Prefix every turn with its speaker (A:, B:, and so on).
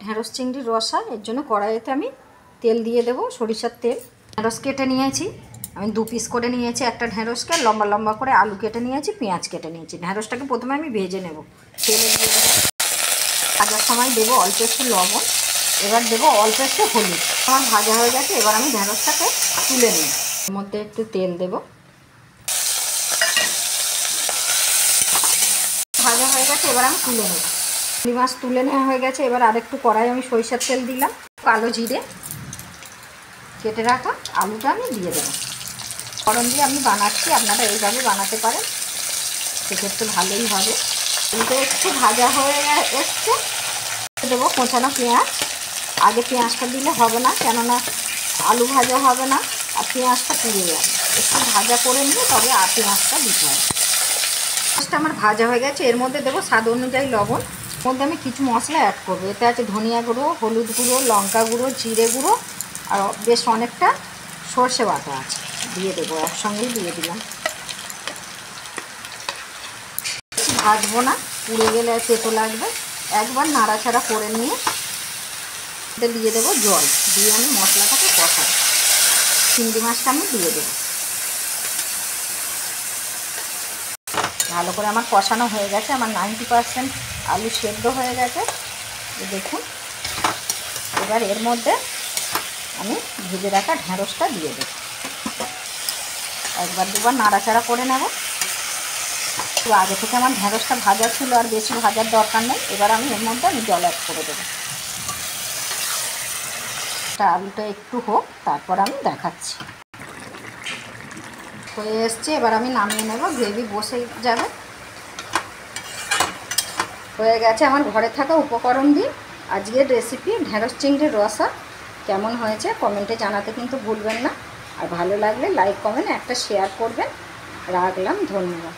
A: ঢেঁড়স চিংড়ির রসা, এর জন্য কড়াইতে আমি তেল দিয়ে দেবো, সরিষার তেল। ঢেঁড়স কেটে নিয়েছি আমি 2 পিস করে নিয়েছি, একটা ঢেঁড়সকে লম্বা লম্বা করে আলু কেটে নিয়েছি, পেঁয়াজ কেটে নিয়েছি। ঢেঁড়সটাকে প্রথমে আমি ভেজে নেব, তেলে দিয়ে দেবো। ভাজার সময় দেবো অল্প একটু লবণ, এবার দেবো অল্প একটু হলুদ। আমার ভাজা হয়ে গেছে, এবার আমি ঢেঁড়সটাকে তুলে নিই। এর মধ্যে একটু তেল দেবো। ভাজা হয়ে গেছে, এবার আমি তুলে নেব। চিংড়ি মাছ তুলে নেওয়া হয়ে গেছে, এবার আরেকটু কড়াই আমি সরিষার তেল দিলাম, কালো জিরে, কেটে রাখা আলুটা আমি দিয়ে দেবো। ফোড়ন দিয়ে আমি বানাচ্ছি, আপনারা এইভাবে বানাতে পারেন, সেক্ষেত্রে ভালোই হবে। আলুটা একটু ভাজা হয়ে এসছে, দেবো কোঁচানো পেঁয়াজ। আগে পেঁয়াজটা দিলে হবে না, কেননা আলু ভাজা হবে না আর পেঁয়াজটা পুড়ে যাবে। একটু ভাজা করে নিয়ে তবে আর পেঁয়াজটা দিতে হবে। পেঁয়াজটা আমার ভাজা হয়ে গেছে, এর মধ্যে দেবো স্বাদ অনুযায়ী লবণ। এর মধ্যে আমি কিছু মশলা অ্যাড করবো। এতে আছে ধনিয়া গুঁড়ো, হলুদ গুঁড়ো, লঙ্কা গুঁড়ো, জিরে গুঁড়ো, আর বেশ অনেকটা সর্ষে বাটা আছে, দিয়ে দেবো, একসঙ্গেই দিয়ে দিলাম। ভাজবো না, পুড়ে গেলে তেতো লাগবে। একবার নাড়াচাড়া করে নিয়ে দিয়ে দেবো জল, দিয়ে আমি মশলাটাকে কষাই। চিংড়ি মাছটা আমি দিয়ে দেবো। ভালো করে আমার কষানো হয়ে গেছে, আমার 90% আলু সেদ্ধ হয়ে গেছে, দেখুন। এবার এর মধ্যে আমি ভেজে রাখা ঢেঁড়সটা দিয়ে দেবো। একবার দুবার নাড়াচাড়া করে নেব। তো আগে থেকে আমার ঢেঁড়সটা ভাজা ছিল, আর বেশি ভাজার দরকার নেই। এবার আমি এর মধ্যে জল অ্যাড করে দেবো। আলুটা একটু হোক, তারপর আমি দেখাচ্ছি। হয়ে এসছে, এবার আমি নামিয়ে নেব, গ্রেভি বসে যাবে। হয়ে গেছে আমার ঘরে থাকা উপকরণ দিয়ে আজকের রেসিপি ঢেঁড়স চিংড়ির রসা। কেমন হয়েছে কমেন্টে জানাতে কিন্তু ভুলবেন না। আর ভালো লাগলে লাইক কমেন্ট একটা শেয়ার করবেন। রাখলাম, ধন্যবাদ।